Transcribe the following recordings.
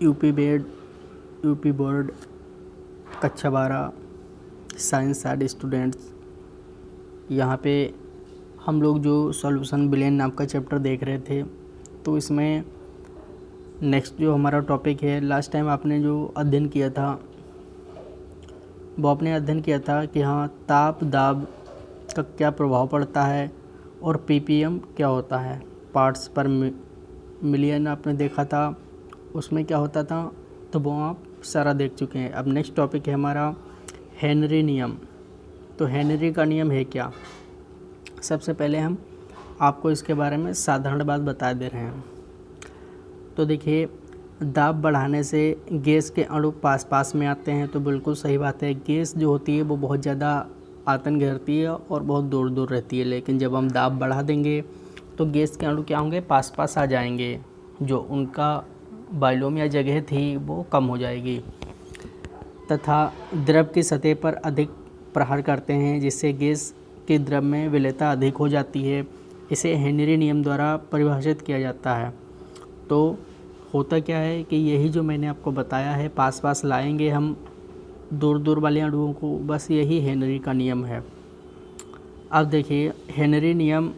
UP board कक्षा 12 science side students, यहाँ पे हम लोग जो सॉल्यूशन बिलियन नाम का चैप्टर देख रहे थे, तो इसमें नेक्स्ट जो हमारा टॉपिक है, लास्ट टाइम आपने जो अध्ययन किया था वो आपने अध्ययन किया था कि हाँ ताप दाब का क्या प्रभाव पड़ता है और पीपीएम क्या होता है, पार्ट्स पर मिलियन आपने देखा था, उसमें क्या होता था, तो वो आप सारा देख चुके हैं। अब नेक्स्ट टॉपिक है हमारा हेनरी नियम। तो हेनरी का नियम है क्या? सबसे पहले हम आपको इसके बारे में साधारण बात बता दे रहे हैं। तो देखिए, दाब बढ़ाने से गैस के अणु पास पास में आते हैं, तो बिल्कुल सही बात है। गैस जो होती है वो बहुत ज़्यादा आतन घेरती है और बहुत दूर दूर रहती है, लेकिन जब हम दाब बढ़ा देंगे तो गैस के अणु क्या होंगे, पास पास आ जाएंगे, जो उनका वॉल्यूम या जगह थी वो कम हो जाएगी, तथा द्रव की सतह पर अधिक प्रहार करते हैं, जिससे गैस के द्रव में विलेयता अधिक हो जाती है। इसे हेनरी नियम द्वारा परिभाषित किया जाता है। तो होता क्या है कि यही जो मैंने आपको बताया है, पास पास लाएंगे हम दूर दूर वाले अणुओं को, बस यही हेनरी का नियम है। अब देखिए, हेनरी नियम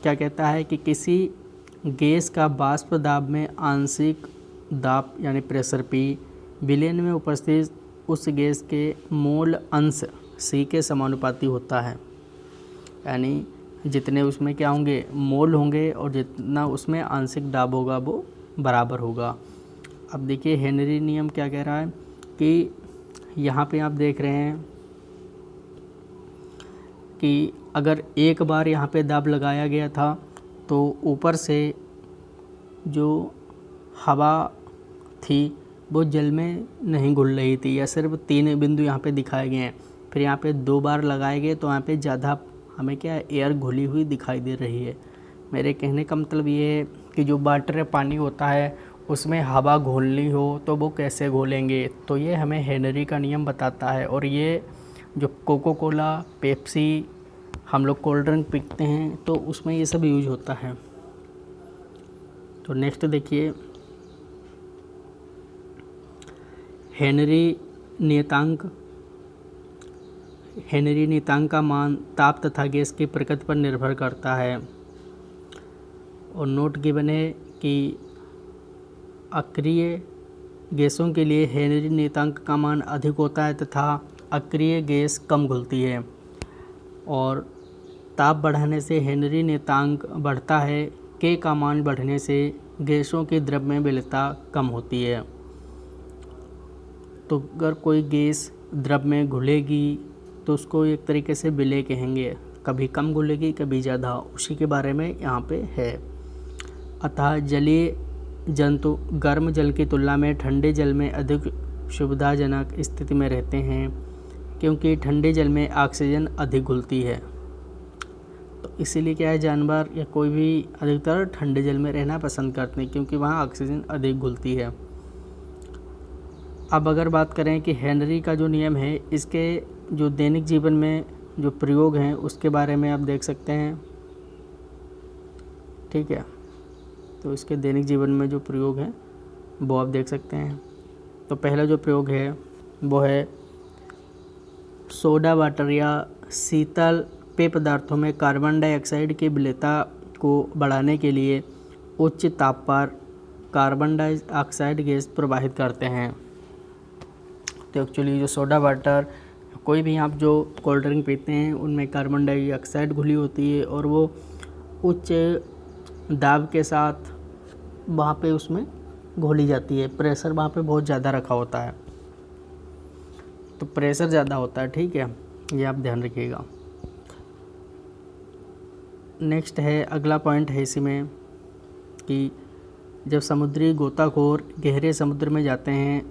क्या कहता है कि किसी गैस का वाष्प दाब में आंशिक दाब यानी प्रेशर P विलयन में उपस्थित उस गैस के मोल अंश C के समानुपाती होता है। यानी जितने उसमें क्या होंगे, मोल होंगे, और जितना उसमें आंशिक दाब होगा वो बराबर होगा। अब देखिए, हेनरी नियम क्या कह रहा है कि यहाँ पे आप देख रहे हैं कि अगर एक बार यहाँ पे दाब लगाया गया था तो ऊपर से जो हवा थी वो जल में नहीं घुल रही थी, या सिर्फ 3 बिंदु यहाँ पे दिखाए गए हैं। फिर यहाँ पे 2 बार लगाए गए तो यहाँ पे ज़्यादा हमें क्या एयर घुली हुई दिखाई दे रही है। मेरे कहने का मतलब ये है कि जो वाटर पानी होता है उसमें हवा घोलनी हो तो वो कैसे घोलेंगे, तो ये हमें हेनरी का नियम बताता है। और ये जो कोको कोला, पेप्सी, हम लोग कोल्ड ड्रिंक पीते हैं तो उसमें ये सब यूज होता है। तो नेक्स्ट देखिए, हेनरी नियतांक का मान ताप तथा गैस की प्रकृति पर निर्भर करता है। और नोट गिवन है कि अक्रिय गैसों के लिए हेनरी नियतांक का मान अधिक होता है तथा अक्रिय गैस कम घुलती है। और ताप बढ़ाने से हेनरी नियतांक बढ़ता है, के का मान बढ़ने से गैसों की द्रव में विलेयता कम होती है। तो अगर कोई गैस द्रव में घुलेगी तो उसको एक तरीके से विलेय कहेंगे, कभी कम घुलेगी कभी ज़्यादा, उसी के बारे में यहाँ पे है। अतः जलीय जंतु गर्म जल की तुलना में ठंडे जल में अधिक सुविधाजनक स्थिति में रहते हैं, क्योंकि ठंडे जल में ऑक्सीजन अधिक घुलती है। तो इसीलिए क्या है, जानवर या कोई भी अधिकतर ठंडे जल में रहना पसंद करते हैं, क्योंकि वहाँ ऑक्सीजन अधिक घुलती है। अब अगर बात करें कि हेनरी का जो नियम है, इसके जो दैनिक जीवन में जो प्रयोग हैं उसके बारे में आप देख सकते हैं, ठीक है। तो इसके दैनिक जीवन में जो प्रयोग हैं वो आप देख सकते हैं। तो पहला जो प्रयोग है वो है सोडा वाटर या शीतल पेय पदार्थों में कार्बन डाइऑक्साइड की विलेयता को बढ़ाने के लिए उच्च ताप पर कार्बन डाइऑक्साइड गैस प्रवाहित करते हैं। तो एक्चुअली जो सोडा वाटर, कोई भी आप जो कोल्ड ड्रिंक पीते हैं उनमें कार्बन डाइऑक्साइड घुली होती है, और वो उच्च दाब के साथ वहाँ पे उसमें घोली जाती है। प्रेशर वहाँ पे बहुत ज़्यादा रखा होता है, तो प्रेशर ज़्यादा होता है, ठीक है, ये आप ध्यान रखिएगा। नेक्स्ट है, अगला पॉइंट है इसमें कि जब समुद्री गोताखोर गहरे समुद्र में जाते हैं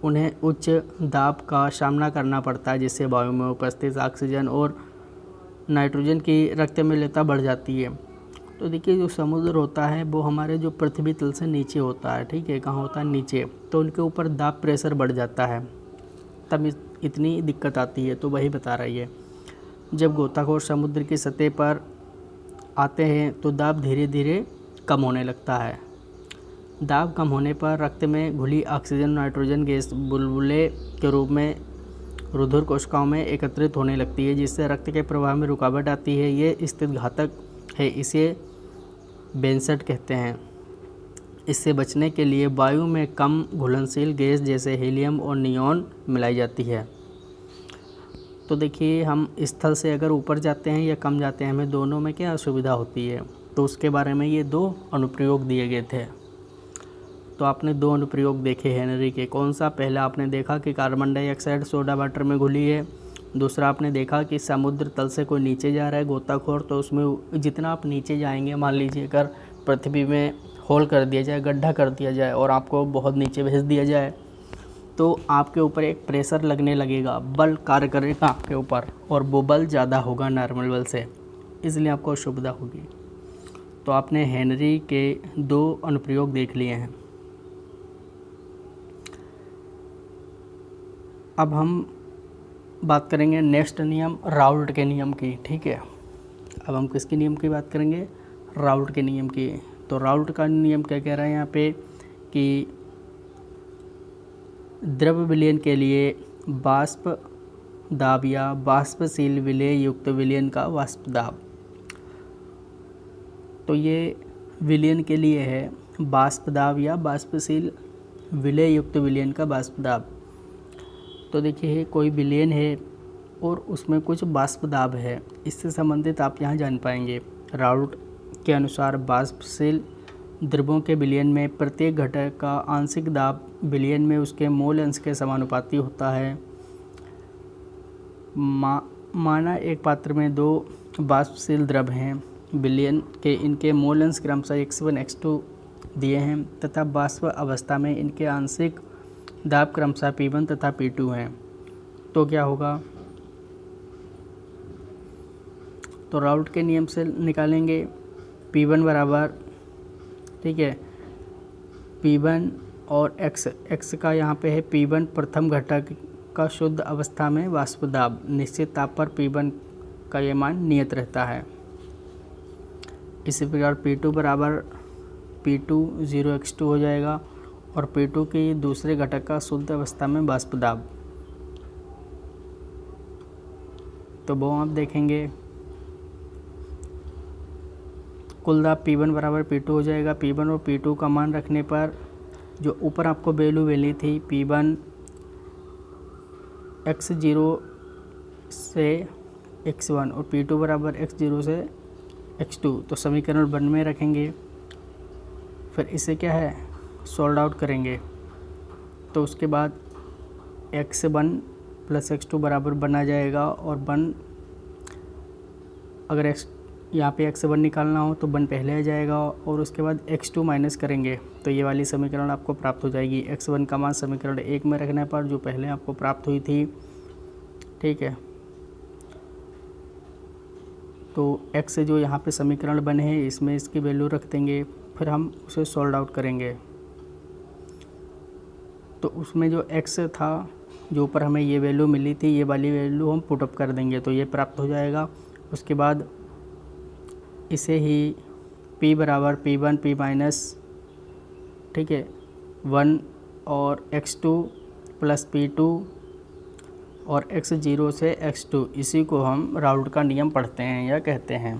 उन्हें उच्च दाब का सामना करना पड़ता है, जिससे वायु में उपस्थित ऑक्सीजन और नाइट्रोजन की रक्त में विलेयता बढ़ जाती है। तो देखिए, जो समुद्र होता है वो हमारे जो पृथ्वी तल से नीचे होता है, ठीक है, कहाँ होता है, नीचे। तो उनके ऊपर दाब प्रेशर बढ़ जाता है, तब इतनी दिक्कत आती है। तो वही बता रही है, जब गोताखोर समुद्र की सतह पर आते हैं तो दाब धीरे धीरे कम होने लगता है। दाब कम होने पर रक्त में घुली ऑक्सीजन नाइट्रोजन गैस बुलबुले के रूप में रुधिर कोशिकाओं में एकत्रित होने लगती है, जिससे रक्त के प्रवाह में रुकावट आती है। ये स्थिति घातक है, इसे बेंसट कहते हैं। इससे बचने के लिए वायु में कम घुलनशील गैस जैसे हीलियम और नियॉन मिलाई जाती है। तो देखिए, हम स्थल से अगर ऊपर जाते हैं या कम जाते हैं, हमें दोनों में क्या असुविधा होती है, तो उसके बारे में ये 2 अनुप्रयोग दिए गए थे। तो आपने 2 अनुप्रयोग देखे हेनरी के। कौन सा? पहला आपने देखा कि कार्बन डाइऑक्साइड सोडा वाटर में घुली है। दूसरा आपने देखा कि समुद्र तल से कोई नीचे जा रहा है गोताखोर, तो उसमें जितना आप नीचे जाएंगे, मान लीजिए अगर पृथ्वी में होल कर दिया जाए, गड्ढा कर दिया जाए और आपको बहुत नीचे भेज दिया जाए, तो आपके ऊपर एक प्रेशर लगने लगेगा, बल कार्य करेगा आपके ऊपर, और वो बल ज़्यादा होगा नॉर्मल बल से, इसलिए आपको असुविधा होगी। तो आपने हेनरी के 2 अनुप्रयोग देख लिए हैं। अब हम बात करेंगे नेक्स्ट नियम, राउल्ट के नियम की। ठीक है, अब हम किसके नियम की बात करेंगे? राउल्ट के नियम की। तो राउल्ट का नियम क्या कह रहा है यहाँ पे कि द्रव विलयन के लिए वाष्प दाब या वाष्पशील विलय युक्त विलयन का वाष्प दाब। तो ये विलयन के लिए है वाष्प दाब या वाष्पशील विलय युक्त विलयन का वाष्प दाब। तो देखिए, कोई विलयन है और उसमें कुछ वाष्प दाब है, इससे संबंधित आप यहाँ जान पाएंगे। राउल्ट के अनुसार वाष्पशील द्रवों के विलयन में प्रत्येक घटक का आंशिक दाब विलयन में उसके मोल अंश के समानुपाती होता है। माना एक पात्र में 2 वाष्पशील द्रव हैं, विलयन के इनके मोल अंश क्रमशः x1 x2 दिए हैं तथा वाष्प अवस्था में इनके आंशिक दाब क्रमशः P1 तथा P2 हैं। तो क्या होगा? तो राउल्ट के नियम से निकालेंगे P1 बराबर, ठीक है, P1 और x का यहाँ पे है P1 प्रथम घटक का शुद्ध अवस्था में वाष्प दाब, निश्चित ताप पर P1 का ये मान नियत रहता है। इसी प्रकार P2 बराबर P2 0x2 हो जाएगा और P2 के दूसरे घटक का शुद्ध अवस्था में वाष्प दाब, तो वो आप देखेंगे कुल दाब P1 बराबर P2 हो जाएगा। P1 और P2 का मान रखने पर जो ऊपर आपको वैल्यू मिली थी P1 x0 से x1 और P2 बराबर x0 से x2, तो समीकरण 1 में रखेंगे। फिर इसे क्या है, सॉल्व आउट करेंगे, तो उसके बाद x1 प्लस x2 बराबर 1 आ जाएगा और 1, अगर x यहाँ पे x1 निकालना हो तो 1 पहले आ जाएगा और उसके बाद x2 माइनस करेंगे तो ये वाली समीकरण आपको प्राप्त हो जाएगी। x1 का मान समीकरण 1 में रखने पर जो पहले आपको प्राप्त हुई थी, ठीक है, तो x से जो यहाँ पे समीकरण बने हैं इसमें इसकी वैल्यू रख देंगे, फिर हम उसे सॉल्व आउट करेंगे। तो उसमें जो x था, जो ऊपर हमें ये वैल्यू मिली थी, ये वाली वैल्यू हम पुटअप कर देंगे तो ये प्राप्त हो जाएगा। उसके बाद इसे ही p बराबर P1 P माइनस, ठीक है, 1 और x2 प्लस P2 और x0 से x2, इसी को हम राउल्ट का नियम पढ़ते हैं या कहते हैं।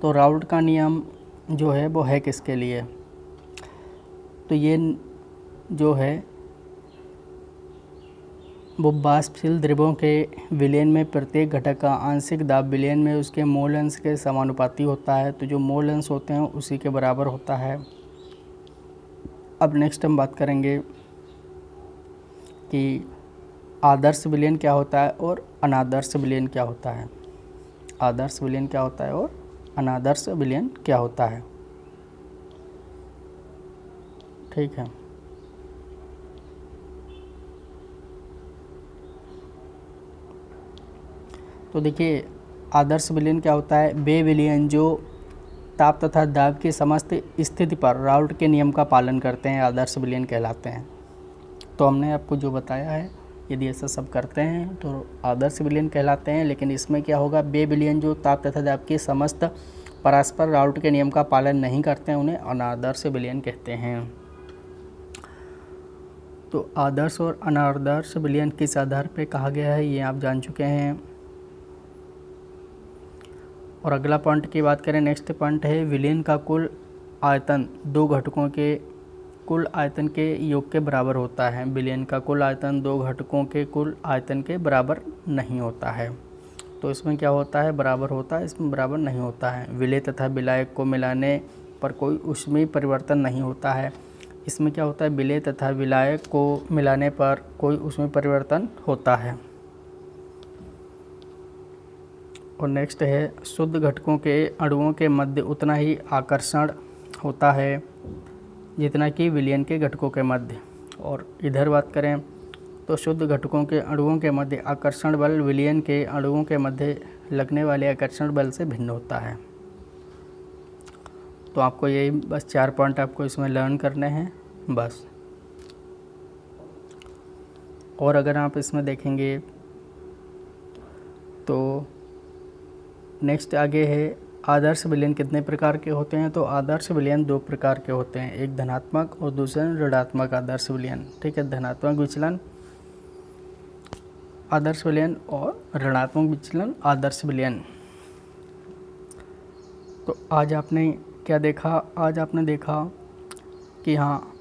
तो राउल्ट का नियम जो है वो है किसके लिए? तो ये जो है वो वाष्पशील द्रव्यों के विलयन में प्रत्येक घटक का आंशिक दाब विलयन में उसके मोल अंश के समानुपाती होता है। तो जो मोल अंश होते हैं उसी के बराबर होता है। अब नेक्स्ट हम बात करेंगे कि आदर्श विलयन क्या होता है और अनादर्श विलयन क्या होता है। आदर्श विलयन क्या होता है और अनादर्श विलयन क्या होता है, ठीक है। तो देखिए, आदर्श विलयन क्या होता है? वे विलयन जो ताप तथा दाब की समस्त स्थिति पर राउल्ट के नियम का पालन करते हैं आदर्श विलयन कहलाते हैं। तो हमने आपको जो बताया है, यदि ऐसा सब करते हैं तो आदर्श विलयन कहलाते हैं। लेकिन इसमें क्या होगा, वे विलयन जो ताप तथा दाब की समस्त परस्पर राउल्ट के नियम का पालन नहीं करते हैं उन्हें अनादर्श विलयन कहते हैं। तो आदर्श और अनादर्श विलयन किस आधार पे कहा गया है ये आप जान चुके हैं। और अगला पॉइंट की बात करें, नेक्स्ट पॉइंट है विलयन का कुल आयतन दो घटकों के कुल आयतन के योग के बराबर होता है। विलयन का कुल आयतन दो घटकों के कुल आयतन के बराबर नहीं होता है। तो इसमें क्या होता है, बराबर होता है, इसमें बराबर नहीं होता है। विलय तथा विलायक को मिलाने पर कोई ऊष्मीय परिवर्तन नहीं होता है। इसमें क्या होता है, विलय तथा विलायक को मिलाने पर कोई ऊष्मीय परिवर्तन होता है। और नेक्स्ट है शुद्ध घटकों के अणुओं के मध्य उतना ही आकर्षण होता है जितना कि विलयन के घटकों के मध्य। और इधर बात करें तो शुद्ध घटकों के अणुओं के मध्य आकर्षण बल विलयन के अणुओं के मध्य लगने वाले आकर्षण बल से भिन्न होता है। तो आपको यही बस 4 पॉइंट आपको इसमें लर्न करने हैं बस। और अगर आप इसमें देखेंगे तो नेक्स्ट आगे है आदर्श विलयन कितने प्रकार के होते हैं। तो आदर्श विलयन 2 प्रकार के होते हैं, एक धनात्मक और दूसरा ऋणात्मक आदर्श विलयन। ठीक है, धनात्मक विचलन आदर्श विलयन और ऋणात्मक विचलन आदर्श विलयन। तो आज आपने क्या देखा, आज आपने देखा कि हाँ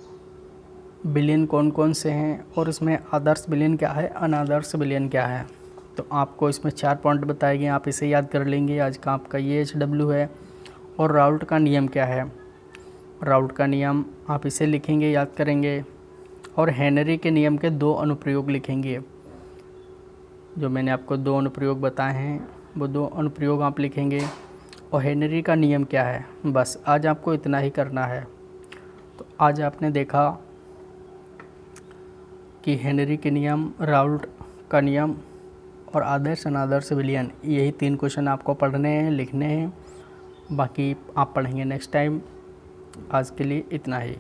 विलयन कौन कौन से हैं और इसमें आदर्श विलयन क्या है, अनादर्श विलयन क्या है। तो आपको इसमें 4 पॉइंट बताए गए, आप इसे याद कर लेंगे। आज का आपका ये HW है। और राउल्ट का नियम क्या है, राउल्ट का नियम आप इसे लिखेंगे, याद करेंगे। और हेनरी के नियम के 2 अनुप्रयोग लिखेंगे। जो मैंने आपको 2 अनुप्रयोग बताए हैं वो 2 अनुप्रयोग आप लिखेंगे। और हेनरी का नियम क्या है, बस आज आपको इतना ही करना है। तो आज आपने देखा कि हेनरी के नियम, राउल्ट का नियम और आदर्श अनादर्श विलयन, यही 3 क्वेश्चन आपको पढ़ने हैं, लिखने हैं। बाकी आप पढ़ेंगे नेक्स्ट टाइम। आज के लिए इतना ही।